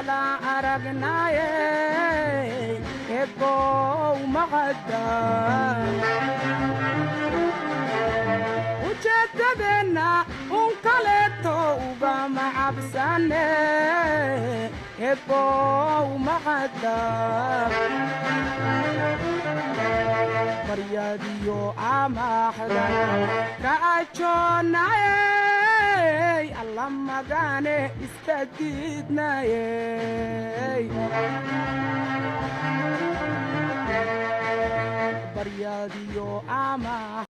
kala aragnaaye ebow maqada ujeedadeenna un kaleeto ugama cabsane ebow maqada baryadiyo amaahda ka ajoonaye alla magane iska diidnaye baryadiyo amaah